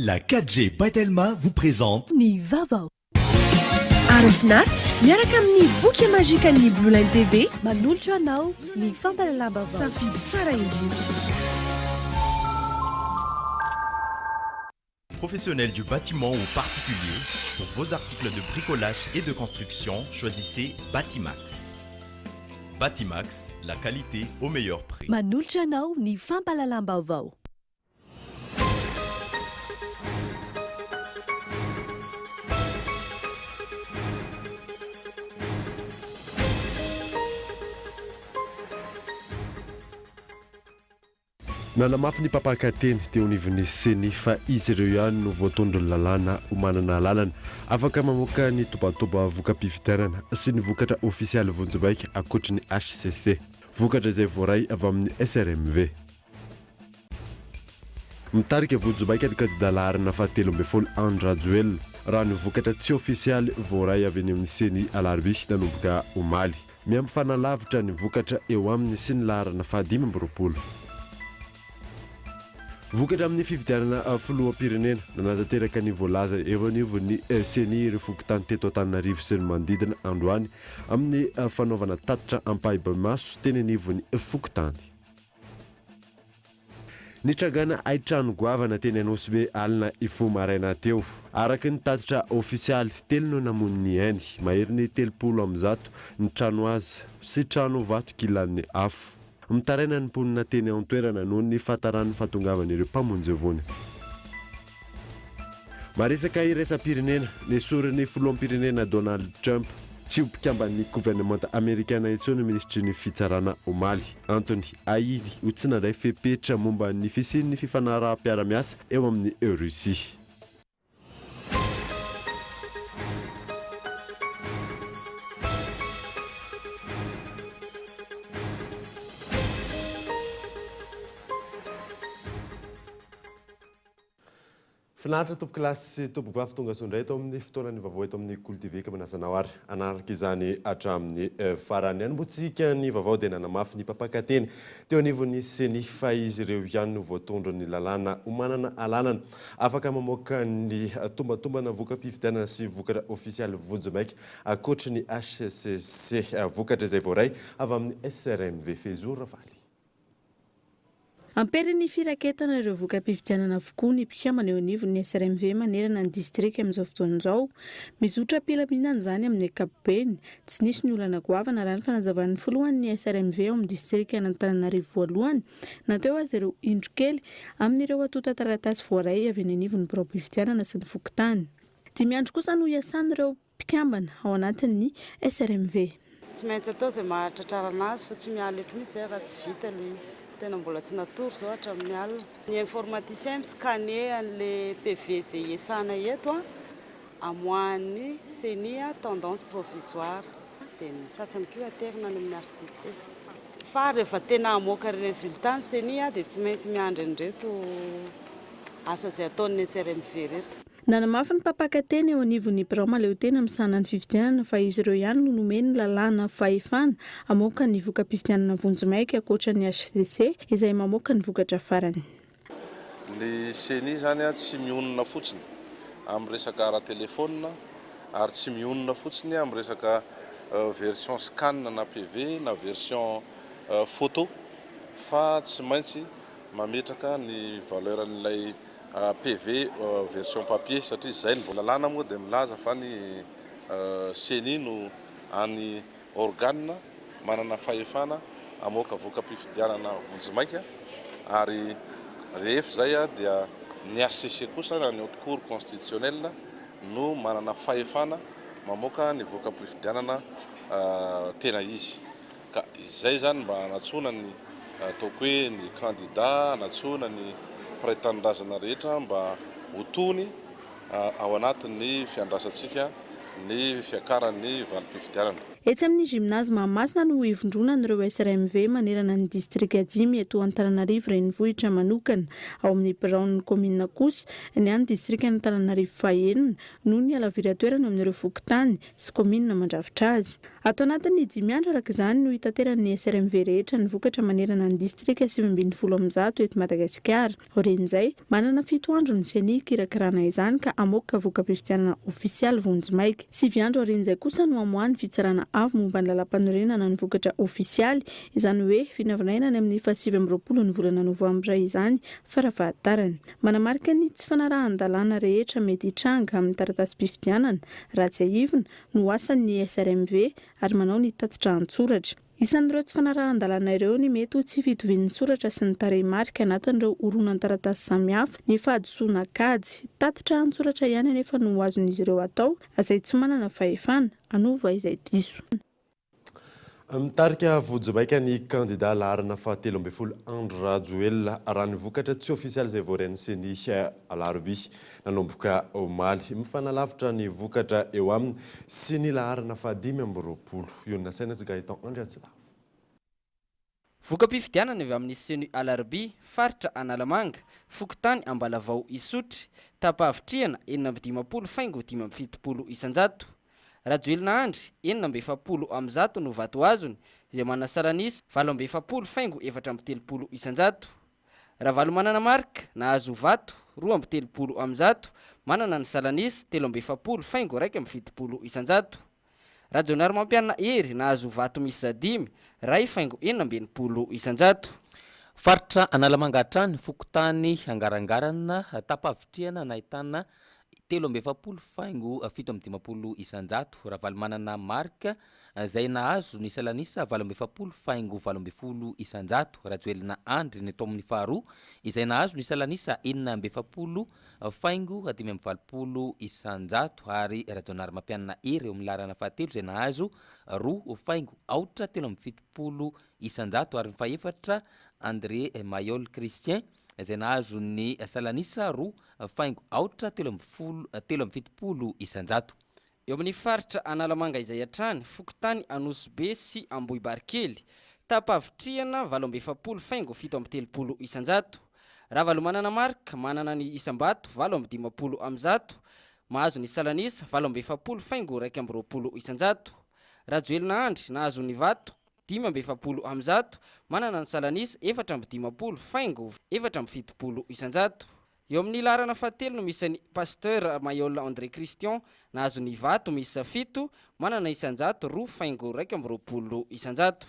La 4G Batelma vous présente Nivava. Arafnat, miaraka amin'ny boky magique ny Blue Line TV, Manolotra anao ny fampalalamba vao. safidy tsara indrindra. Professionnels du bâtiment ou particuliers, pour vos articles de bricolage et de construction, choisissez Batimax. Batimax, la qualité au meilleur prix. Manolotra anao ny fampalalamba vao. Nanamafy ny mpampakateny teo anivon'ny seny fa izy ireo ihany no voatondro ny lalàna ho manana lalana afaka mamoaka ny tobatoba voka-pividianana sy ny vokatra ofisialy vonjimbaika ankoatra ny HCC vokatra izay voaray avy amin'ny SRMV mitarika vonjimbaika ny kandida laharana fahatelo amby folo Andra Joel raha ny vokatra tsy ofisialy voaray avy any amin'ny seny alarbi nanomboka omaly miampifanalavitra ny vokatra eo amin'ny sy ny laharana fahadimy amby roapolo vokatra amin'ny fividianana filoham-pirenena nanatanteraka ny voalaza eo anivon'ny seny ireo fokontany teto Antananarivo sy ny manodidina androany amin'ny fanaovana tatitra ampahiba-maso teny anivon'ny fokontany nitrangana aitrano goavana teny Anosy alina ifo maraina teo araka ny tatitra ofisialy telo no namon'ny ainy mahery ny 30 ny trano azy sy trano vato kilan'ny afo mitaraina ny mponina teny an-toerana noho ny fahataran'ny fahatongavan'ireo mpamonjy vony maresaka iraisam-pirenena nesorin'ny filoham-pirenena Donald Trump tsy hompikambany gouvernement amérikaina intsony ministry ny fitsarana omaly Anthony Ahiry ho tsy nandray fepetra momba ny fisian'ny fifanaraha-piaramiasa eo amin'ny Russie Finaritra topo kilasy sy topo goavy tonga sondray eto amin'ny fotoanany vaovao eto amin'ny Kolo TV ka manasana ary anaraka izany hatramin'ny farany any mbotsika ny vaovao dia nanamafy ny mpampakateny teo anivon'ny seny fa izy ireo ihany no voatondro ny lalàna ho manana alalana afaka mamoaka ny tombatombana voka-pividianana sy vokatra ofisialy vonjimbaika ankoatra ny HCC vokatra izay voaray avy amin'ny SRMV Fezour Ravaly Amperin'ny firaketana ireo voka-pividianana avokoa ny mpikambana eo anivon'ny SRMV manerana ny distrika amin'izao fotoan'izao mizotra pilaminana izany amin'ny ankapobeny tsy nisy ny olana goavana raha ny fanazavan'ny filohan'ny SRMV ao amin'ny distrika Antananarivo voalohany nateo azy ireo indro kely amin'ireo atota taratasy voaray avy any anivon'ny birao-pividianana sy ny fokontany dimy andro kosa no iasan'ireo mpikambana ao anatin'ny SRMV tsy maintsy atao izay mahatratrara anazy fa tsy miala eto mihitsy raha tsy vita ilay izy tena mbola tsy natory zao hatramin'ny alina ny informaticien miscanne an'ilay PV izay iasana eto amoahan'ny seny tendance provisoire dia ny sasany koa aterina any amin'ny RCC fa rehefa tena hamoaka résultat ny seny dia tsy maintsy miandry an'ireto asa izay ataon'ny SRMV reto nanamafy ny mpampakateny eo anivon'ny birao maleo-tena misana ny fividianana fa izy ireo ihany no nomeny lalàna fahefana hamoaka ny voka-pividianana vonjimbaika ankoatra ny HCC izay mamoaka ny vokatra farany ny seny zany tsy mionona fotsiny amin'ny resaka raha telefônina ary tsy mionona fotsiny amin'ny resaka version scan na PV na version photo fa tsy maintsy mametraka ny valeur an'ilay PV version papier satria zay ny lalàna moa dia milaza fa ny seny no any organe manana fahefana amoaka voka-pividianana vonjimbaika ary rehefa zay dia ny HCC kosa ny haute cour constitutionnelle no manana fahefana mamoaka ny voka-pividianana tena izy ka izay zany mba hanatsona ny ataoko hoe ny candidat hanatsona ny praitandrazana rehetra mba hotony ao anatin'ny fiandrasantsika ny fiakaran'ny valim-pividianana Etsy amin'ny gymnase Mahamasina no ivondrona n'ireo SRMV manerana ny distrika 10 eto Antananarivo renivohitra manokana. Ao amin'ny biraon'ny komina kosa ny any distrika Antananarivo fahaenina no ny alaviry toerana amin'ireo fokontany sy komina mandrafitra azy. Ato anatin'ny 10 andro araka izany no hitateran'ny SRMV rehetra ny vokatra manerana ny distrika 710 eto Madagasikara. Oren'izay manana 7 andro ny senika irakirana izany ka amoaka voka-pifidianana ofisialy vonjimaika. 7 andro oren'izay kosa no amoahany fitsarana avy momba ny lalam-panorenana ny vokatra ofisialy, izany hoe vinavinaina ny amin'ny 7 ny volana novambra izany farafahatarany. Manamarika ny tsy fanarahan-dalàna rehetra mety hitranga amin'ny taratasy-pifidianana raha tsy aivina no asan'ny SRMV ary manao ny tatitra an-tsoratra. Isan'ireo tsy fanarahan-dalàna ireo ny mety ho tsy fitovian'ny soratra sy ny tarehimarika anatin'ireo horonan-taratasy samihafa, ny fahadisoana kajy, tatitra an-tsoratra ihany anefa no azon'izy ireo atao, izay tsy manana fahefana, anova izay diso. Mitarika vojobaika ny kandida laharana faha-13 Andro Rajoelina raha ny vokatra tsy ofisialy izay voaregno seny alarobia nanomboka omaly. Mifanalavitra ny vokatra eo aminy sy ny laharana faha-20. Io nasaina tsy Gaëtan Andriatsilavo. Voka-pifidianana avy amin'ny seny alarobia faritra Analamanga, Fokontany Ambalavao Isotry, Tapavitriana 750 faingo 570 isanjato. Rajoelina Andry 770 no vato azony, izay manana salanisa 770 faingo 470 isanjato. Ravalo manana marika nahazo vato 270 manana ny salanisa 370 faingo 170 isanjato. Rajonary mampianana hery nahazo vato misy 5 ray faingo 470 isanjato. Faritra Analamanga hatrany, Fokontany Angarangarana, Tapavitriana nahitana 370 faingo 750 isanjato. Ravalo manana marika izay nahazo ny salanisa 770 faingo 720 isanjato. Rajoelina Andry ny tao amin'ny faharoa izay nahazo ny salanisa 470 faingo 520 isanjato. Ary Rajonary mampianana hery eo amin'ny laharana fahatelo izay nahazo 2 faingo 870 isanjato. Ary ny fahaefatra André Mayol Christian izay nahazo ny salanisa 2 faingo 870 isanjato. Eo amin'ny faritra Analamanga izay hatrany, Fokontany Anosy sy Ambohibarikely, Tapavitriana 770 faingo 770 isanjato. Ravalo manana marika manana ny isambato 750 mahazo ny salanisa 770 faingo 120 isanjato. Rajoelina Andry nahazo ny vato 570 manana ny salanisa 450 faingo 470 isanjato. Eo amin'ny laharana fahatelo no misy ny Pasteur Mayol André Christian nahazo ny vato misy 7 manana isanjato 2 faingo 120 isanjato.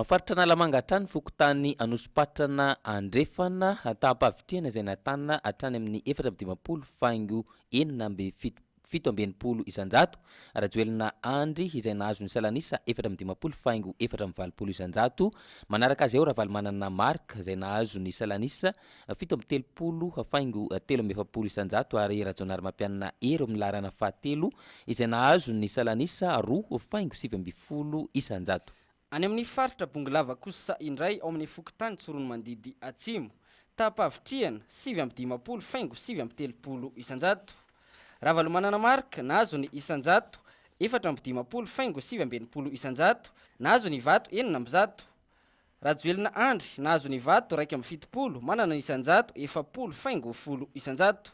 Faritra Analamanga hatrany, Fokontany Anosipatrana Andrefana, Tapavitriana izay nahatana hatrany amin'ny 450 faingo 470 isanjato. Rajoelina Andry izay nahazo ny salanisa 450 faingo 420 isanjato. Manaraka azy eo Ravalo manana marika izay nahazo ny salanisa 770 faingo 370 isanjato. Ary Rajonary mampianana hery amin'ny laharana fahatelo izay nahazo ny salanisa 2 faingo 720 isanjato. Any amin'ny faritra Bongolava kosa indray ao amin'ny Fokontany Tsorono Mandidy Atsimo, Tapavitriana 750 faingo 770 isanjato. Ravalo manana marika nahazo ny isanjato 450 faingo 770 isanjato, nahazo ny vato 400. Rajoelina Andry nahazo ny vato 170 manana ny isanjato 70 faingo 10 isanjato.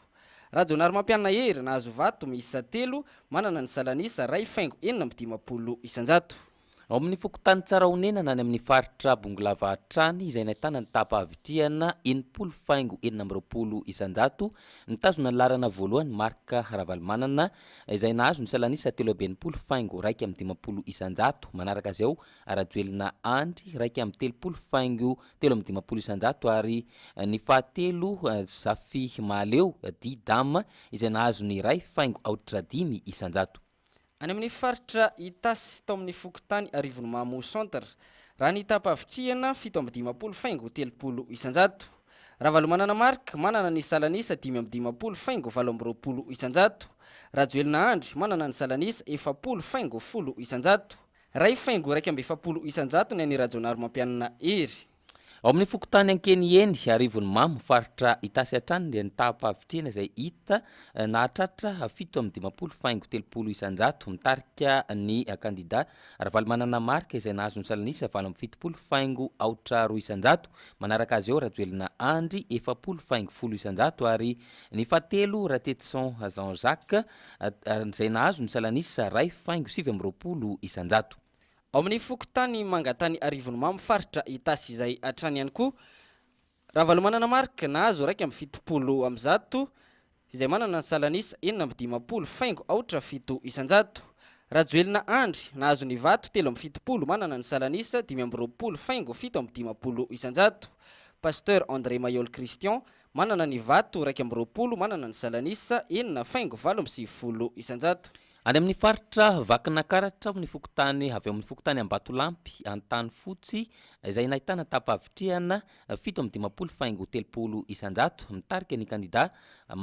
Rajonary mampianana hery nahazo vato miisa 3 manana ny salanisa 2 faingo 450 isanjato. Ao amin'ny Fokontany Tsaraonena any amin'ny faritra Bongolava hatrany izay nahitana ny Tapavitriana 80 faingo 420 isanjato. Nitazona ny laharana voalohany marika Ravalo manana izay nahazo ny salanisa 370 faingo 150 isanjato. Manaraka azy eo Rajoelina Andry 130 faingo 350 isanjato. Ary ny fahatelo Safi Maleo Didama izay nahazo ny 2 faingo 800 isanjato. Any amin'ny faritra Itasy tao amin'ny Fokontany Arivony Mamo Centre, raha ny Tapavitriana 750 faingo 30 isanjato. Ravalo manana marika manana ny salanisa 550 faingo 720 isanjato. Rajoelina Andry manana ny salanisa 70 faingo 10 isanjato. 2 faingo 150 isanjato ny any Rajonary mampianana hery. ao amin'ny fokotany ankenieny arivony mamo faritra itasy atrany dia nitapavitrina izay hita nahatratra 7,5 isanjato mitarika ny kandida Ravalo Manana marika izay nahazo ny salanisa 7,2 isanjato manaraka azy eo Rajoelina Andry 7,10 isanjato ary ny fahatelo Ratetson Jean-Jacques izay nahazo ny salanisa 2,20 isanjato. ao amin'ny fokotany mangatany arivony mamo faritra itasy izay atrany ihany koa Ravalo Manana marika nahazo 1,70 amzato izay manana ny salanisa 4,50 isanjato. Rajoelina Andry nahazo ny vato 3,70 manana ny salanisa 5,20 isanjato. Pasteur André Mayol Christian manana ny vato 2,20 manana ny salanisa 4,70 isanjato. Any amin'ny faritra Vakinakaratra amin'ny fokotany avy amin'ny fokotany Ambatolampy Antany Fotsy izay nahitana tapavitriana 7,30 isanjato mitarika ny kandida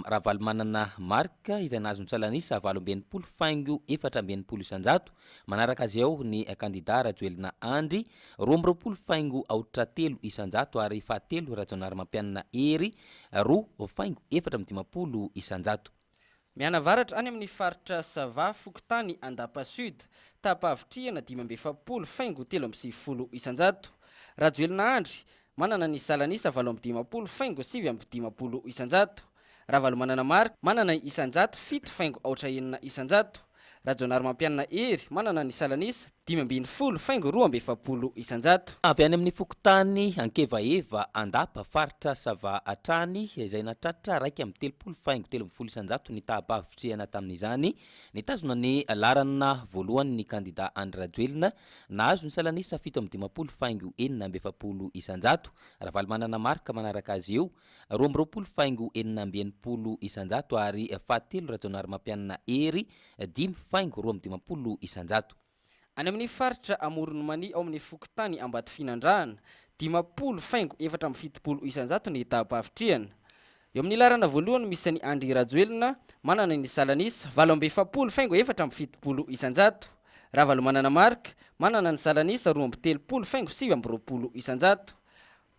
Ravalo Manana marika izay nahazo ny salanisa 8,40 isanjato manaraka azy eo ny kandida Rajoelina Andry 2,23 isanjato ary fahatelo Rajaonarimampianina Hery 2,40 isanjato. Mianavaratra any amin'ny faritra Sava fokotany Andapa Sud tapavitriana 5,70 isanjato. Rajoelina Andry manana ny salanisa 8,50 isanjato. Ravalo Manana marika manana ny isanjato 7,9 isanjato. Rajaonarimampianina Hery manana ny salanisa 5,20 isanjato. Avy any amin'ny fokotany Ankevaeva Andapa faritra Sava atrany izay natratra 1,30 isanjato ny tapavitriana tamin'izany nitazona ny larana voalohany ny kandida Andry Rajoelina nahazo ny salanisa 7,40 isanjato. Ravalo Manana marika manaraka azy eo 2,40 isanjato ary fahatelo Rajaonarimampianina Hery 5,20 isanjato. Any amin'ny faritra Amorony Mani ao amin'ny fokotany Ambatofinandrahana 10,70 isanjato ny tapavitriana. Eo amin'ny larana voalohany misy ny Andry Rajoelina manana ny salanisa 7,70 isanjato. Ravalo Manana marika manana ny salanisa 2,70 isanjato.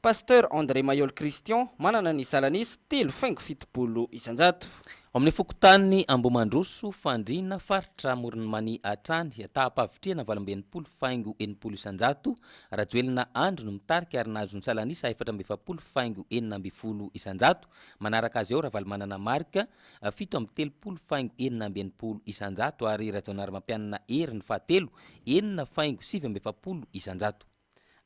Pasteur André Mayol Christian manana ny salanisa 3,70 isanjato. Ao amin'ny fokotany Ambomandroso Fandrina faritra Amorony Mani atrany tapavitriana 8,70 isanjato. Rajoelina Andry no mitarika ary nahazo ny salanisa 4,70 isanjato manaraka azy eo Ravalo Manana marika 7,30 isanjato ary Rajaonarimampianina Hery ny fahatelo 4,70 isanjato.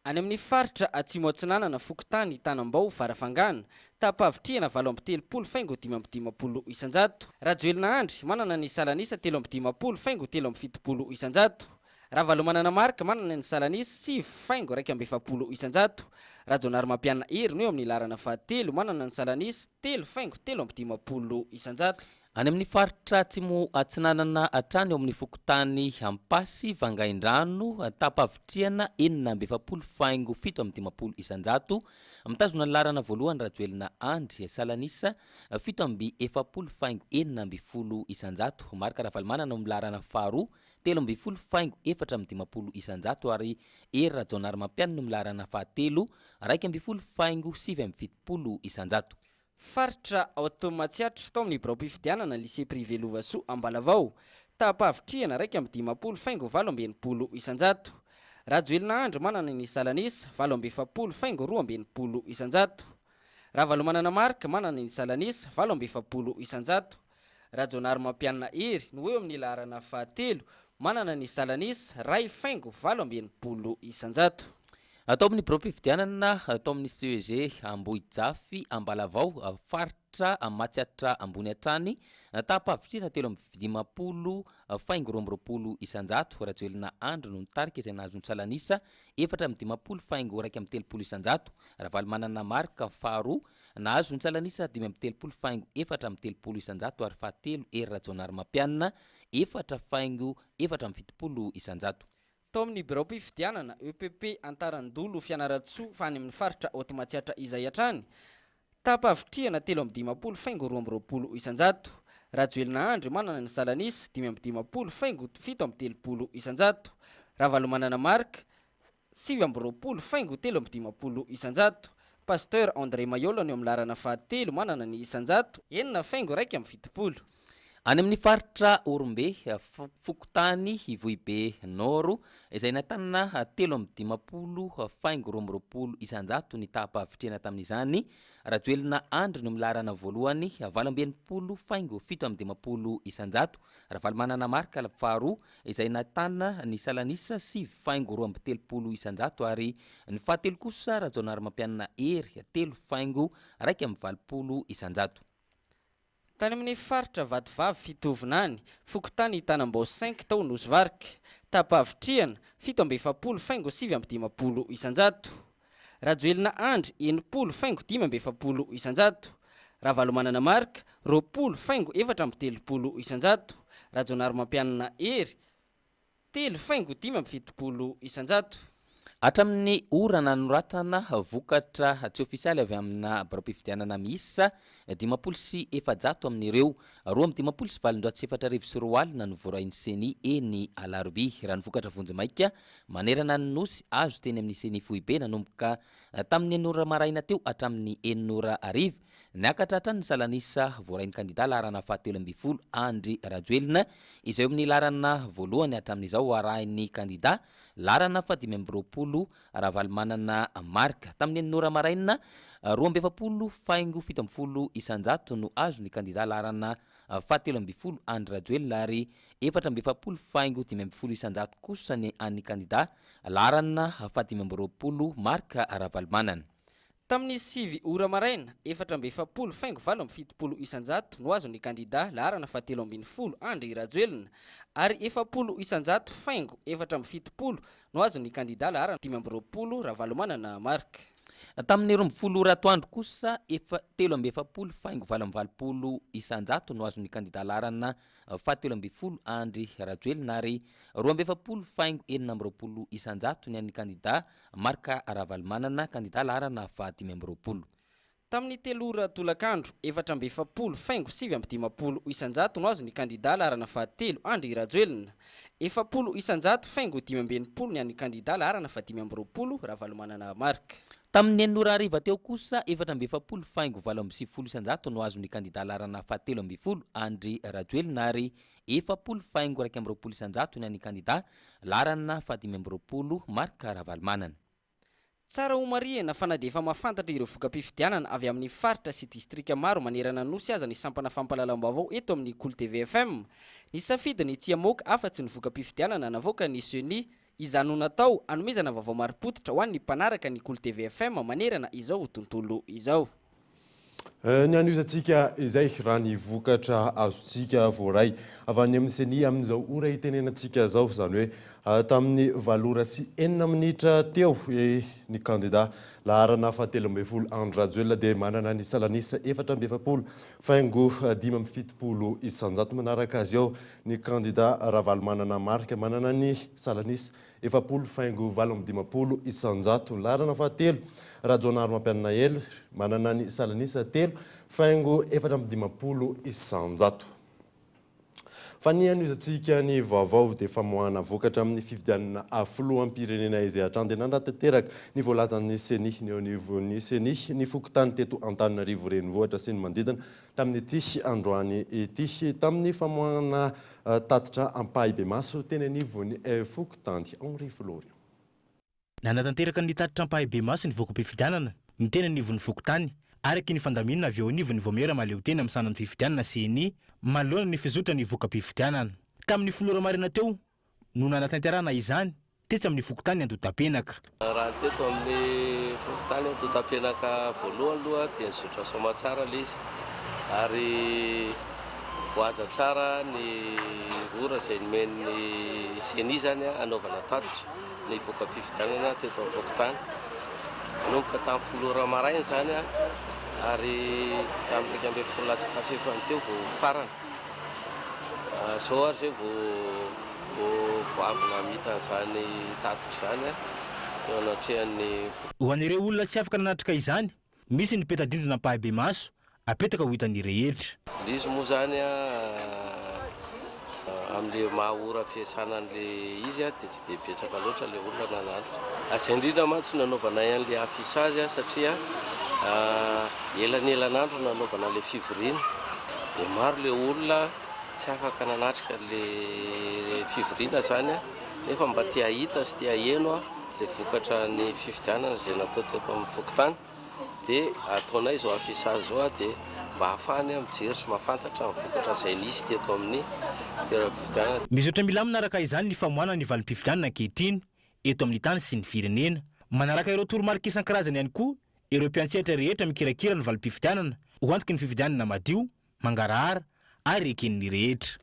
Any amin'ny faritra Atsimo Atsinanana fokotany Tanambao Farafangana tapavitriana 7,30 isanjato. Rajoelina Andry manana ny salanisa 3,70 isanjato. Ravalo Manana marika manana ny salanisa 5,20 isanjato. Rajaonarimampianina Hery no eo amin'ny larana fahatelo manana ny salanisa 3,70 isanjato. Any amin'ny faritra Atsimo Atsinanana atrany ao amin'ny fokotany Ampasy Vangaindrano tapavitriana 4,70 isanjato mitazona ny larana voalohany Rajoelina Andry salanisa 7,70 isanjato marika Ravalo Manana ao amin'ny larana faharoa 3,70 isanjato ary Hery Rajaonarimampianina amin'ny larana fahatelo 2,70 isanjato. Faritra Automatsiatra tao amin'ny birao mpifidianana lycée privé Lovasoa Ambalavao tapavitriana 1,70 isanjato. Rajoelina Andry manana ny salanisa 7,20 isanjato. Ravalo Manana marika manana ny salanisa 7,20 isanjato. Rajaonarimampianina Hery no eo amin'ny larana fahatelo manana ny salanisa 2,20 isanjato. Atao amin'ny birao mpifidianana atao amin'ny CEG Ambohijafy Ambalavao faritra Matsiatra ambony hatrany tapavitriana 3,20 isanjato. Rajoelina Andry no mitarika izay nahazo ny salanisa 4,20 isanjato. Ravalo Manana marika faharoa nahazo ny salanisa 5,70 isanjato ary fahatelo Hery Rajaonarimampianina 4,20 isanjato. Tao amin'ny birao mpifidianana EPP Antarandolo Fianaratsoa fa any amin'ny faritra Automatsiatra izay hatrany tapavitriana 3,20 isanjato. Rajoelina Andry manana ny salanisa 5,70 isanjato. Ravalo Manana marika 7 faingo 3 isanjato. Pasteur André Mayolo ny amin'ny larana fahatelo manana ny isanjato 9 faingo 170. Any amin'ny faritra Orombe Fokotany Ivohibe Noro izay nahitana 3 faingo 20 isanjato ny tapa-avitrena tamin'izany. Rajoelina Andry no milarana voalohany 20 faingo 7 isanjato. Ravalmanana Marka faharoa izay nahitana ny Salanisa 5 faingo 20 isanjato ary ny fahatelo kosa Rajonary Mampianana Ery 3 faingo 120 isanjato. Tany amin'ny faritra Vatovavy Fitovinany, Fokotany Tanambao 5 tao Nosvarika, tapa-avitriana 7 faingo 7 isanjato. Rajoelina Andry 9 faingo 5 isanjato. Ravalomanana Marka 20 faingo 4 isanjato. Rajonary Mampianana Ery 3 faingo 5 isanjato. Hatramin'ny orana noratana vokatra tsy ofisialy avy amina baro-pifidianana miisa 500 amin'ireo 2 no voarain'ny seni eny Alarobia. Raha ny vokatra vonjy-maika manerana ny nosy azo teny amin'ny seni Fohibe nanomboka tamin'ny 9 maraina teo hatramin'ny 9 niakatra hatrany ny Salanisa voarain'ny kandida larana fahatelo 12 Andry Rajoelina izay amin'ny larana voalohany hatramin'izao arahin'ny kandida larana fahatelo 20 Ravalmanana Marka. Tamin'ny 9 maraina 20 faingo 70 isanjato no azo ny kandida larana fahatelo 12 Andry Rajoelina ary 40 faingo 10 isanjato kosa ny an'ny kandida larana fahatelo 20 Marka Ravalmanana. Tamin'ny 7 ora maraina 40 faingo 70 isanjato no azo ny kandida larana fahatelo 20 Andry Rajoelina ary 40 isanjato faingo 470 no azo ny kandida larana 20 Ravalomanana Marka. Tamin'ny 20 ratoandro kosa 70 faingo 20 isanjato no azo ny kandida larana fahatelo 20 Andry Rajoelina ary 20 faingo 40 isanjato ny an'ny kandida Marka Ravalomanana kandida larana fahatelo 20. Tamin'ny 3 ora tolakandro 40 faingo 7 isanjato no azo ny kandida larana fahatelo Andry Rajoelina. 40 isanjato faingo 20 ny an'ny kandida larana fahatelo 20 Ravalomanana Marka. Tamin'ny 9 ariva teo kosa 40 faingo 70 isanjato no azo ny kandida larana fahatelo 20 Andry Rajoelina ary 40 faingo 20 isanjato ny an'ny kandida larana fahatelo 20 Marka Ravalomanana. Tsara ho mariana fanadefa mafantatra ireo voka-pifidianana avy amin'ny faritra sy distrika maro manerana nosy aza ny sampana fampalalam-baovao eto amin'ny Cool TV FM. Ny safidy ny tsiamoka afa-tsy ny voka-pifidianana navoaka ny seni izany ho natao anomezana vaovao marim-potitra ho an'ny mpanaraka ny Cool TV FM manerana izao tontolo izao. Ny an'izantsika izay raha ny vokatra azontsika voaray avy any amin'ny seni amin'izao ora itenenantsika zao zany hoe tamin'ny 9 minitra teo ny kandida larana fahatelo 20 Andry Rajoelina dia manana ny Salanisa 4 faingo 5 isanjato. Manaraka azy ao ny kandida Ravalomanana Marka manana ny Salanisa 4 faingo 20 isanjato. Larana fahatelo Rajonary Mampianana Ery manana ny Salanisa 3 faingo 4 isanjato. Fa ny an'izantsika ny vaovao dia famoahana vokatra amin'ny fifidianana filoham-pirenena izay hatrany dia nandatanteraka ny voalazan'ny seni ny eo anivon'ny seni ny Fokotany teto Antananarivo renivohitra sy ny manodidina tamin'ny ity androany ity tamin'ny famoahana tatitra Ampahibe-Maso teny anivon'ny Fokotany Henri Florian. Nanatanteraka ny tatitra Ampahibe-Maso ny voka-pifidianana ny teny anivon'ny Fokotany araky ny fandaminana avy eo anivon'ny Voamera maleo teny amin'ny sanan'ny fifidianana seni manoloana ny fizotra ny voka-pifidianana. Tamin'ny 10 marina teo no nanatanterana izany tetsy amin'ny Fokotany Andotapenaka. Raha teto amin'ny Fokotany Andotapenaka voalohany aloha dia nizotra soma tsara ilay izy ary voaja tsara ny ora izay nomen'ny seni zany anaovana tatitra ny voka-pifidianana teto amin'ny Fokotany. Nanomboka tamin'ny 10 maraina zany ary tamin'ny 12 latsaka fefany teo vao farana. Zao ary zay vao avy namita an'izany tatitra zany teo anatrehan'ny. Ho an'ireo olona tsy afaka nanatrika izany, misy ny peta-drindrina Ampahibe-Maso apetaka ho hitan'ny rehetra. Izy moa zany amin'le mahaora fiasanan'le izy a dia tsy dia betsaka loatra le olona nananitra azay indrindra mantsy nanaovana ian'le afisage a satria elanelanandro nanaovana le fivoriana dia maro le olona tsy afaka nanatrika le fivoriana zany a nefa mba tia hita sy tia heno a le vokatra ny fifidianana izay natao teto amin'ny fokontany dia ataonay izao afisage zao a dia mba hahafahany mijery sy mahafantatra vokatra izay nisy teto amin'ny toeram-pifidianana. Misaotra mila manaraka izany ny famoahana ny valim-pifidianana ankehitriny eto amin'ny tany sy ny firenena. Manaraka ireo toromarika isan-karazany ihany koa ireo mpiantsehatra rehetra mikirakira ny valim-pifidianana ho antoky ny fifidianana madio, mangarahara ary eken'ny rehetra.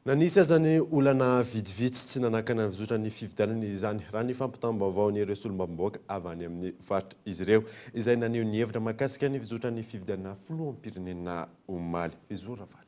Nanisy azany olana vitsivitsy tsy nanakana vizotra ny fifidianana izany raha ny fampitam-baovao ny ireo solombavamboaka avy any amin'ny faritra izy ireo izay naneho ny hevitra mahakasika ny vizotra ny fifidianana filoham-pirenena omaly Fizora Valy.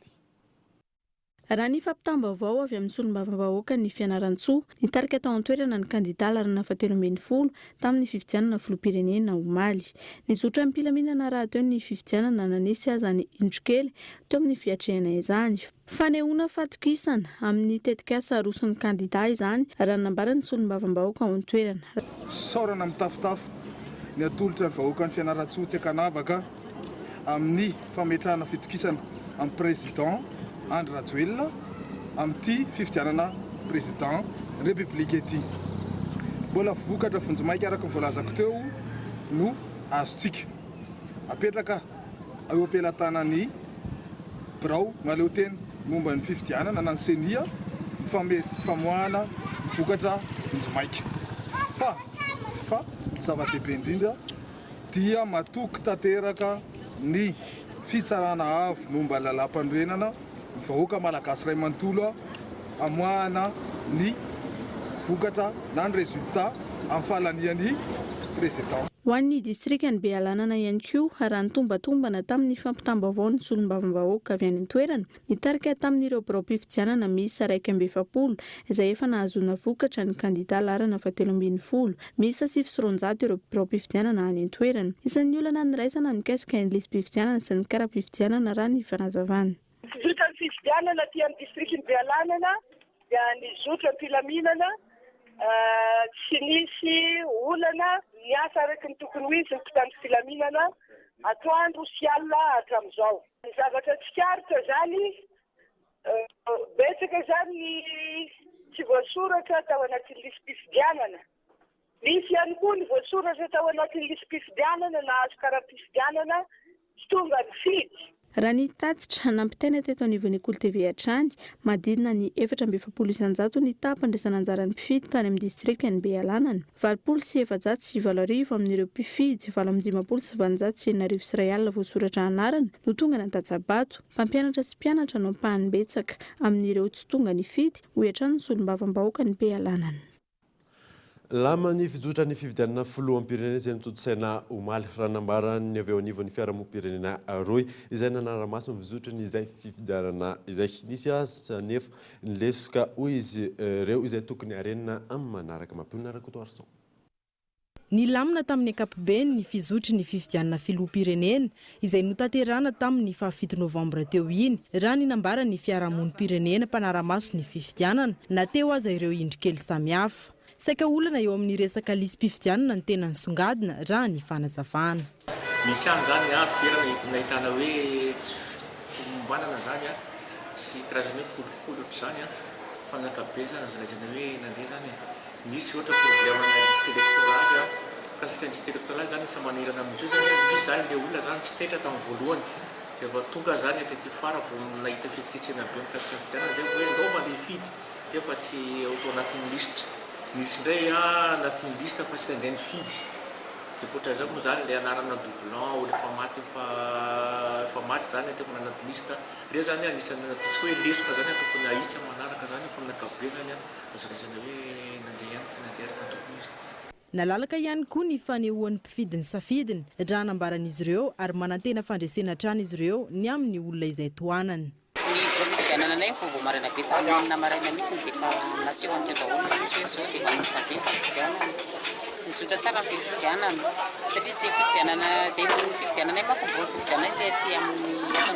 Raha ny fampitam-baovao avy amin'ny solombavambahoaka ny Fianaratsoa nitarika tao an-toerana ny kandidata larana 17 tamin'ny fifidianana filoham-pirenena omaly. Nizotra ny mpilaminana raha teo ny fifidianana nanisy azany indrokely teo amin'ny fiatrehana izany. Fanehoana fatokisana amin'ny tetikasa aroson'ny kandidata izany raha nambarany solombavambahoaka ao an-toerana. Fisaorana mitafotafo ny atolotra ny vahoaka ny Fianaratsoa tsy akanavaka amin'ny fametrahana fitokisana amin'ny président Andry Rajoelina amin'ity fifidianana président république ety. Mbola vokatra vonjimaika araka ny voalazako teo no azontsika apetraka eo am-pelantanan'ny birao maleo teny momba ny fifidianana na ny senia famoahana vokatra vonjimaika fa zava-dehibe indrindra dia matoky tanteraka ny fitsarana avo momba lalam-panorenana vahoaka malagasy ray manontolo amoahana ny vokatra na ny résultat amin'ny fahalanian'ny président. Ho an'ny distrikany Bealanana ihany koa raha nitombatomana tamin'ny fampitam-baovao ny solombavambahoaka avy any an-toerana nitarika tamin'ireo birao-pifidianana miisa 170 izay efa nahazoana vokatra ny kandidata larana 17 miisa 700 ireo birao-pifidianana any an-toerana. Isan'ny olana niraisana mikasika ny lisy-pifidianana sy ny kara-pifidianana raha ny fanazavana. Nizotra ny fifidianana aty amin'ny distrikiny Bealanana dia nizotra mpilaminana tsy nisy olana niasa araka ny tokony ho izy ny mpitandro filaminana atoandro sy alina hatramin'izao. Ny zavatra tsikaritra zany betsaka zany ny tsy voasoratra tao anatin'ny lisy-pifidianana. Misy ihany koa ny voasoratra tao anatin'ny lisy-pifidianana na azo kara-pifidianana tsy tonga ny fidy. Raha ny tatitra nampitaina teto anivon'ny Kolo TV hatrany, madidina ny 470 ny tapan-dresana anjaran'ny mpifidy tany amin'ny distrikany Bealanana, 707 amin'ireo mpifidy, 719 voasoratra anarana no tonga nan-Tatsabato, mpampianatra sy mpianatra no ampahany betsaka amin'ireo tsy tonga ny fidy ho hatrany ny solombavambahoaka ny Bealanana. Lama ny fizotra ny fifidianana filoham-pirenena izay nitotsaina omaly raha nambarany avy eo anivon'ny fiarahamonim-pirenena roy izay nanara-maso ny fizotra ny izay fifidianana izay nisy azy nefa nilesoka hoy izy ireo izay tokony harenina amin'ny manaraka mampiona rakotoarson. Ny lamina tamin'ny ankapobeny ny fizotry ny fifidianana filoham-pirenena izay notanterahana tamin'ny 7 Novambra teo iny raha ny nambara ny fiarahamonim-pirenena mpanara-maso ny fifidianana na teo aza ireo indrokely samihafa. Saika olana eo amin'ny resaka lisy-pifidianana ny tena nisongadina raha ny fanazavana. Misy any zany toerana nahitana hoe tsy tombanana zany sy karazana hoe kolokolotra zany fa amin'ny ankapobeny zany azalaizana hoe nandeha zany nisy ohatra problème na liste électorale ka sy liste électorale zany sa manirana amin'izao zany misy zany le olona zany tsy tetra tamin'ny voalohany dia vao tonga zany aty fara vao nahita fihetsiketsena be mikasika fifidianana zay hoe ndao mandeha hifidy dia fa tsy auto anatin'ny liste. Nisy ndray anatin'ny liste fa tsy nandeha nifidy. Dia koatra izao moa zany ilay anarana doublon ou efa maty zany tokony anaty liste. Ireo zany anisany ataontsika hoe lesoka zany tokony ahitsy manaraka zany fa amin'ny ankapobeny zany azalaizana hoe nandeha ihany ka nandeha araka tokony izy. Nalalaka ihany koa ny fanehoan'ny mpifidiny safidiny raha nambaran'izy ireo ary manantena fandresena hatrany izy ireo ny amin'ny olona izay toanany. Fifidianananay vao maraina be tamin'ny maraina mihitsy dia efa naseho an'ireo daholo misy hoe zao dia efa nampazay fifidianana. Nizotra tsara ny fifidianana satria izay fifidianana izay ny fifidiananay manko mbola fifidiananay dia aty amin'ny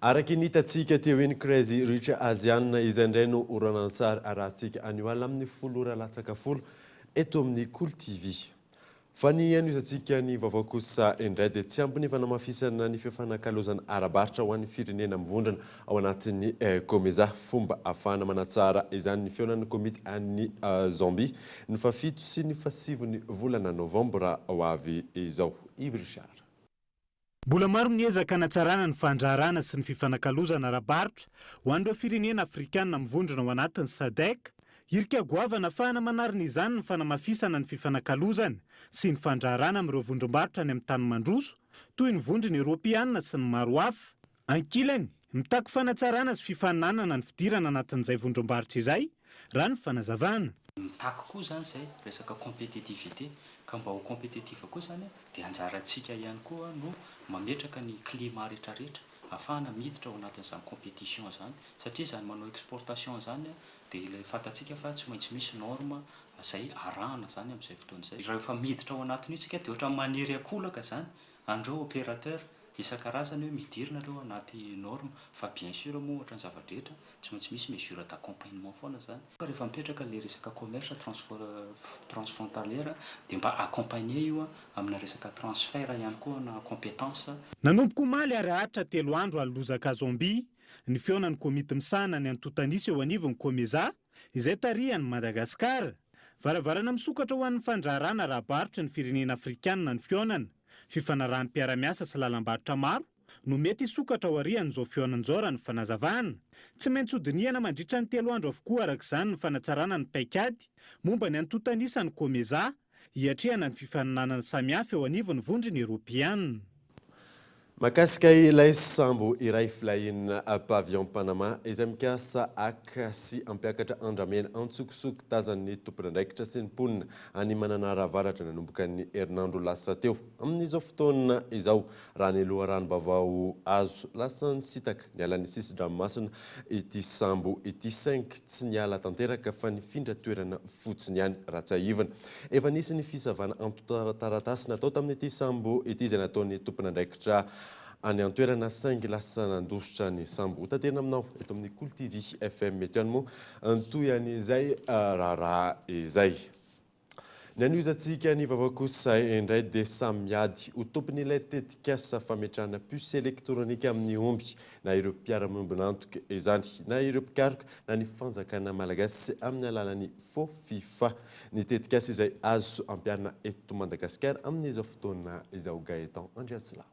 Araky nitatsika teo eny Crazy Rich Asiana izay indray no oranantsara arahantsika anio alina amin'ny folo ora latsaka folo eto amin'ny Cool TV. Fa ny anisantsika ny vaovao kosa indray dia tsy ampy ny fanamafisana ny fifanankalozana arabaritra ho an'ny firenena mivondrona ao anatin'ny Komeza fomba afahana manatsara izany ny feonan'ny komity an'ny Zambie ny fafito sy ny fasivony volana Novambra ho avy izao. Yves Richard. Mbola maro miezaka hanatsarana ny fandraharana sy ny fifanankalozana arabaritra ho an'ireo firenena afrikanina mivondrona ao anatin'ny SADC. Irika goavana ahafahana manarina izany ny fanamafisana ny fifanankalozana sy ny fandraharana amin'ireo vondrom-barotra any amin'ny tany mandroso toy ny vondrona Eoropeanina sy ny maro hafa. Ankilany mitaky fanatsarana sy fifaninanana ny fidirana anatin'izay vondrom-barotra izay raha ny fanazavana. Mitaky koa zany izay resaka compétitivité ka mba ho compétitif koa zany dia anjarantsika ihany koa no mametraka ny climat rehetrarehetra ahafahana miditra ao anatin'izany compétition zany satria zany manao exportation zany dia ilay fantatsika fa tsy maintsy misy norme izay arahana zany amin'izay fotoana izay. Rehefa miditra ao anatin'io isika dia ohatra maniry akolaka zany andreo opérateur isan-karazany hoe midirina ireo anaty norme fa bien sûr moa ohatra ny zavadrehetra tsy maintsy misy mesure d'accompagnement foana zany. Rehefa mipetraka le resaka commerce transfrontalière dia mba accompagner io amina resaka transfert ihany koa na compétence. Nanomboka omaly ary ahatra 3 andro alozaka Zambie ny feonan'ny komity misana ny antotanisy eo anivon'ny Komeza izay tarihany Madagasikara. Varavarana misokatra ho an'ny fandraharana arabaritra ny firenena afrikanina ny feonana. Fifanarahan'ny-piaramiasa sy lalam-barotra maro no mety hisokatra ao arian'izao feonan'izao raha ny fanazavana. Tsy maintsy hodinihana mandritra ny 3 andro avokoa arak'izany ny fanatsarana ny paikady momba ny antotanisany Komeza hiatrehana ny fifaninanana samihafa eo anivon'ny vondrona Eoropeanina. Makasika ilay sambo iray filahinina pavillon Panama izay mikasa aka sy ampiakatra andramena antsokosoko tazan'ny tompon'andraikitra sy ny mponina any mananaravaratra nanomboka ny herinandro lasa teo. Amin'izao fotoana izao raha ny loharanom-bavao azo lasa nisitaka ny alan'ny sisi-dranomasina ity sambo ity 5 tsy niala tanteraka fa nifindra toerana fotsiny ihany ratsaivana. Efa nisy ny fisavana antotaratasy natao tamin'ity sambo ity izay nataon'ny tompon'andraikitra any antoerana 5 lasa nandositra ny sambo. Taterina aminao eto amin'ny Cool TV FM mety ihany moa antoy an'izay raharaha izay. Ny aniozantsika ny vaovao kosa indray dia samiady ho tompon'ilay tetikasa fametrahana puce elektronika amin'ny omby na ireo mpiara-miombinantoka izany na ireo mpikaroka na ny fanjakana malagasy amin'ny alalan'ny faux FIFA. Ny tetikasa izay azo ampiarina eto Madagasikara amin'izao fotoana izao Gaëtan Andriatsilava.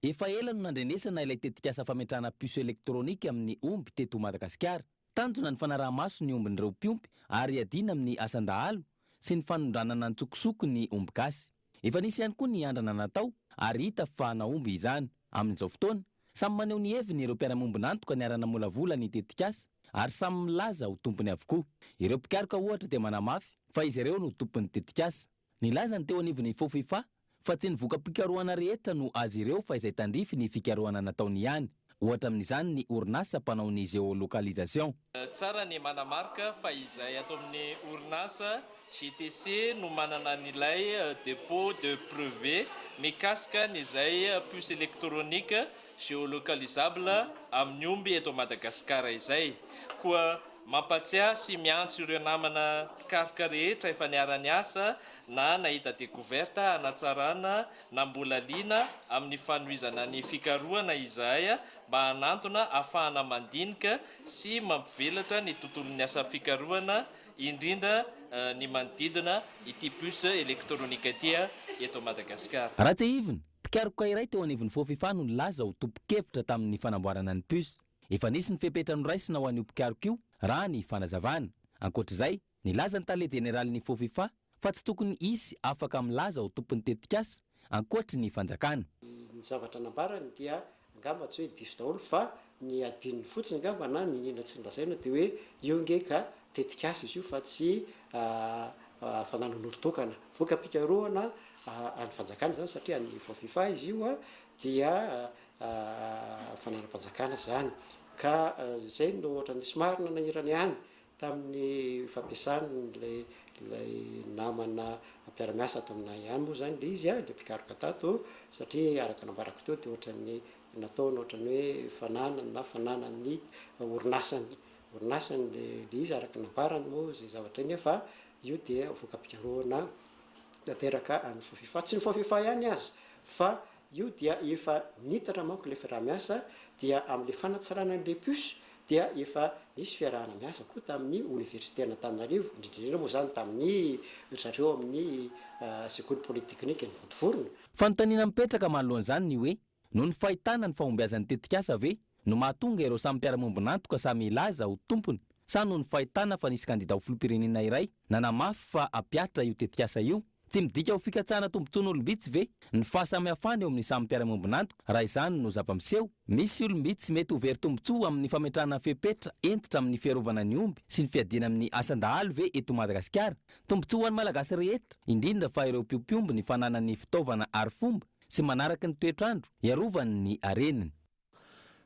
Efa ela no nandrenesana ilay tetikasa fametrahana puce elektronika amin'ny omby teto Madagasikara. Tanjona ny fanaraha-maso ny ombin'ireo mpiompy ary adina amin'ny asandahalo sy ny fanondranana ny tsokosoko ny omby gasy. Efa nisy ihany koa ny andrana natao ary hita fa naomby izany. Amin'izao fotoana, samy maneho ny heviny ireo mpiara-miombinantoka ny ara-namolavola ny tetikasa ary samy milaza ho tompony avokoa. Ireo mpikaroka ohatra dia manamafy fa izy ireo no tompon'ny tetikasa. Nilazany teo anivon'ny faux FIFA fa tsy nivoaka mpikarohana rehetra no azy ireo fa izay tandrify ny fikarohana nataony ihany. Ohatra amin'izany ny orinasa mpanao ny géolocalisation. Tsara ny manamarika fa izay atao amin'ny orinasa GTC no manana n'ilay dépôt de brevet mikasika n'izay puce électronique géolocalisable amin'ny omby eto Madagasikara izay. Koa mampatsiahy sy miantso ireo namana mpikaroka rehetra efa niara-ny asa na nahita découverte hanatsarana na mbola liana amin'ny fanohizana ny fikarohana izay mba hanantona ahafahana mandinika sy mampivelatra ny tontolon'ny asa fikarohana indrindra ny manodidina ity puce elektronika ity eto Madagasikara. Ratsaivina, mpikaroka iray teo anivon'ny faux FIFA no nilaza ho tompo-kevitra tamin'ny fanamboarana ny puce. Efa nisy ny fepetra noraisina ho an'io mpikaroka io raha ny fanazavana. Ankoatr'izay, nilaza ny tale jeneraly ny faux FIFA fa tsy tokony isy afaka milaza ho tompon'ny tetikasa ankoatry ny fanjakana. Ny zavatra nambarany dia angamba tsy hoe diso daholo fa ny adininy fotsiny angamba na ny inona tsy nolazaina dia hoe io nge ka tetikasa izy io fa tsy fananon'olon-tokana. Voka mpikarohana any fanjakana zany satria ny faux FIFA izy io dia fananam-panjakana zany. Ka izay no ohatra nisy marina nahirany any tamin'ny fampiasany ilay namana mpiara-miasa ato aminay ihany moa zany le izy le mpikaroka tato satria araka nambarako teo dia ohatra ny nataony ohatrany hoe fananany na fananany orinasany le izy araka nambarany moa zay zavatra iny fa io dia voka-pikarohana tanteraka amin'ny fofifa tsy ny fofifa ihany azy fa io dia efa nitatra manko le raha miasa dia amin'le fanatsarana le puce dia efa nisy fiarahana miasa koa tamin'ny université n'Antananarivo indrindra moa zany tamin'ny zareo amin'ny sekoly polytechnique ny Vontovorona. Fanontaniana mipetraka manoloan'izany ny hoe noho ny fahitana ny fahombiazan'ny tetikasa ve no mahatonga ireo samy mpiara-mombonantoka samy ilaza ho tompony sa noho ny fahitana fa nisy kandida ho filoham-pirenena iray nanamafy fa apiatra io tetikasa io. Tsy midika ho fikatsahana tombontsoana olombitsy ve ny fahasamihafana eo amin'ny samy mpiara-mombonantoka raha izany no zava-miseho. Misy olombitsy mety ho very tombontsoa amin'ny fametrahana fepetra entitra amin'ny fiarovana ny omby sy ny fiadiana amin'ny asandahalo ve eto Madagasikara. Tombontsoa ho an'ny malagasy rehetra indrindra fa ireo mpiompiomby ny fananany fitaovana arifomba sy manaraka ny toetrandro iarovany ny areniny.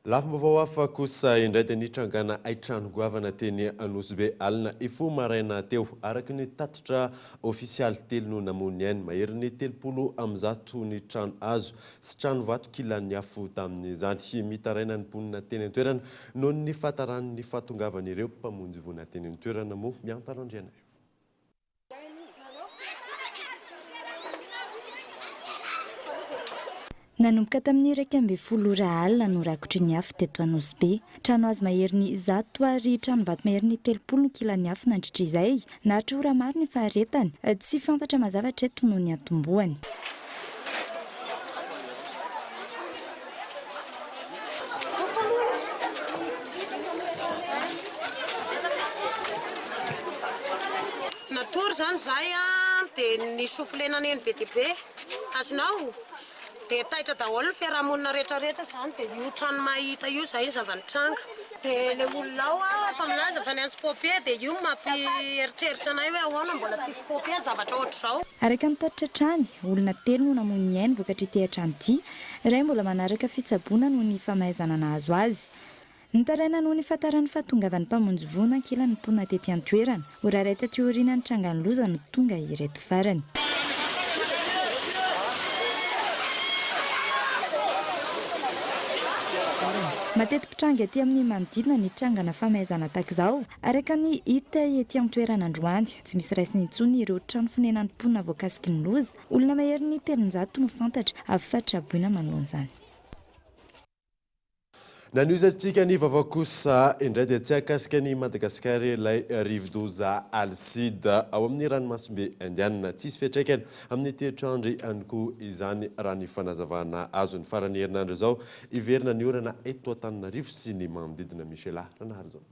Lafim-baovao hafa kosa indray dia nitrangana aitrano goavana teny Anosibe alina ifo maraina teo araka ny tatitra ofisialy telo no namony ainy mahery ny 30 ny trano azo sy trano vato kilan'ny afo tamin'izany mitaraina ny mponina teny an-toerana noho ny fataran'ny fahatongavan'ireo mpamonjy vona teny an-toerana moa miantarandriana. Nanomboka tamin'ny 12 alina no rakotry ny afo teto Anosibe. Trano azo mahery ny 100 ary trano vato mahery ny 30 kilan'ny afo nandritra izay. Nahatra ora maro ny faharetany, tsy fantatra mazavatra eto noho ny atomboany. Natory zany zay dia ny sofilenana eny BTP azonao dia taitra daholo ny fiarahamonina rehetrarehetra zany dia io trano mahita io zay ny zavanitranga dia le olona ao fa milaza fa ny antsy popie dia io mampieritseritra anay hoe ahoana mbola tsisy popie zavatra ohatr'izao. Araka ny tatitra trany, olona 3 no namony ainy vokatry ity trano ity, iray mbola manaraka fitsaboana noho ny famahaizana nahazo azy. Nitaraina noho ny fataran'ny fahatongavan'ny mpamonjy vona ankilan'ny mponina tety an-toerana, oraray taty aoriana ny trangany loza no tonga ireto farany. Matetiky tranga aty amin'ny manodidina ny trangana famahaizana tahak'izao araka ny hita ety an-toerana androany. Tsy misy raisiny intsony ireo trano fonenan'ny mponina voakasiky ny loza. Olona mahery ny 300 no fantatra avy fatraboina manoloan'izany. Naniozantsika ny vaovao kosa indray dia tsy akasika ny Madagasikara ilay rivodoza Alsida ao amin'ny ranomasimbe Indiana tsisy fiantraikany amin'ny toetrandro ihany koa izany raha ny fanazavana azo ny farany herinandro izao iverina ny orana eto Antananarivo sy ny manodidina Michela ranahary zao.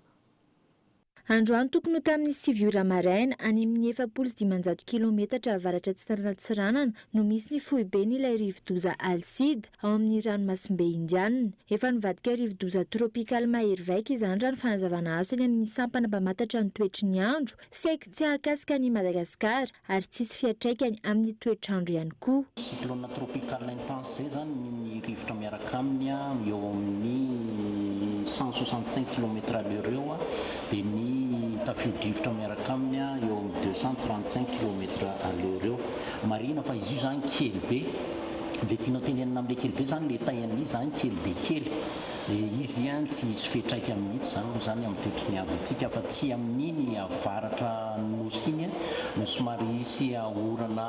Androany tokony tamin'ny 7 ora maraina any amin'ny 700 kilometatra avaratra Tsiratsiranana no misy ny foiben' ilay rivodoza Alsida ao amin'ny ranomasimbe Indiana. Efa nivadika rivodoza tropikaly mahery vaika izany raha ny fanazavana azo eny amin'ny sampana mpamantatra ny toetry ny andro saika tsy ahakasika ny Madagasikara ary tsisy fiantraikany amin'ny toetrandro ihany koa. Cyclone tropicale intense zay zany ny rivotra miaraka aminy eo amin'ny 165 km/h eo dia ny tafio-drivotra miaraka aminy eo amin'ny 235 km/h eo. Marina fa izy io zany kely be, le tianao tenenina amin'ilay kely be zany le tain'izy zany kely be kely. Izy tsy hisy fetraika mihitsy zany amin'ny toetry ny androntsika fa tsy amin'iny avaratra nosy iny no somary hisy orana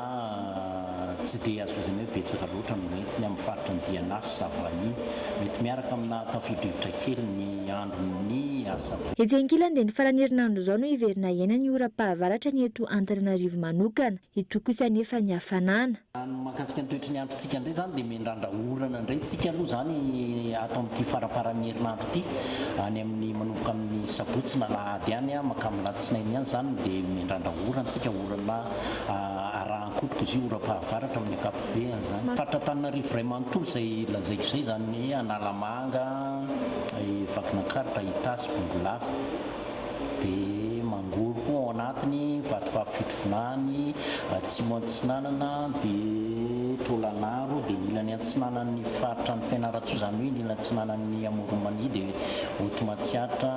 tsy dia azo izany hoe betsaka loatra no entiny amin'ny faritra ny Diana sy Savainy mety miaraka amina tafio-drivotra kely ny andron'ny asabotsy. Etsy ankilany dia ny farany herinandro izao no iverina ihena ny ora-pahavaratra ny eto Antananarivo manokana, ito kosa nefa ny hafanana. Mahakasika ny toetry ny androntsika indray zany dia mendrandra orana indray tsika aloha zany ato amin'ity farafaran'ny herinandro ity any amin'ny manomboka amin'ny sabotsy na lahady any makamy latsinainy ihany zany dia mendrandra orana tsika orana arahankotroko izy io ora-pahavaratra amin'ny ankapobeny zany. Faritra Antananarivo iray manontolo izay lazaiko izay zany Analamanga, Vakinankaratra, Itasy, Bongolava dia Mangoro koa ao anatiny, Vatovavy Fitovinany, Atsimo Antsinanana dia tolanaro dia mila ny antsinanan'ny faritra ny fianaratso zany hoe nila antsinanan'ny amoromani dia otomatsiatra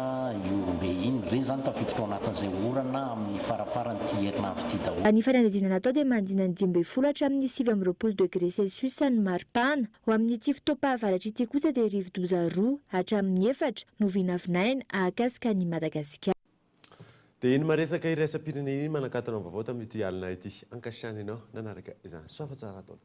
io be iny reny zany tafiditra ao anatin'izay orana amin'ny faraparany ty herinavy ty daholo. Ny fanadinana atao dia mandina ny 12 hatramin'ny 7 degré celsius ny maripana. Ho amin'ny ity fotoam-pahavaratra ity kosa dia rivo-doza 2 hatramin'ny 4 no vinavinaina ahakasika ny Madagasikara. Dia iny maresaka iraisam-pirenena iny manakatona amin'ny vaovao tamin'ity alina ity. Ankasitrany ianao nanaraka izany soafa tsara atao.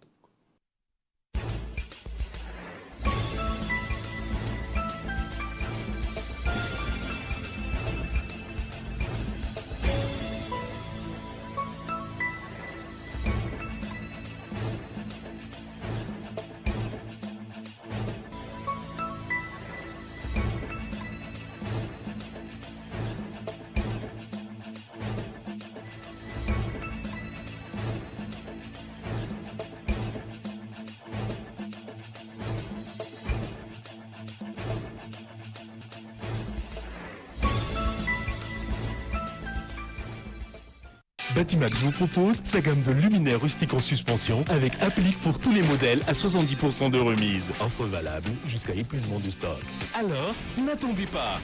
Batimax vous propose sa gamme de luminaires rustiques en suspension avec applique pour tous les modèles à 70% de remise. Offre valable jusqu'à épuisement du stock. Alors, n'attendez pas.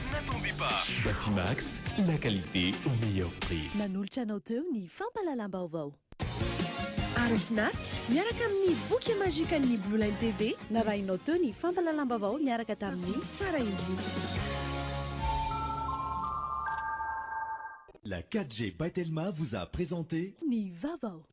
Batimax, la qualité au meilleur prix. Nanolotra anao teo ny fampalalam-baovao. Arofinaritra miaraka amin'ny boky mazika ny Blue Line TV narahinao teo ny fampalalam-baovao miaraka tamin'ny tsara indrindra. La 4G by Telma vous a présenté Ni Vavao.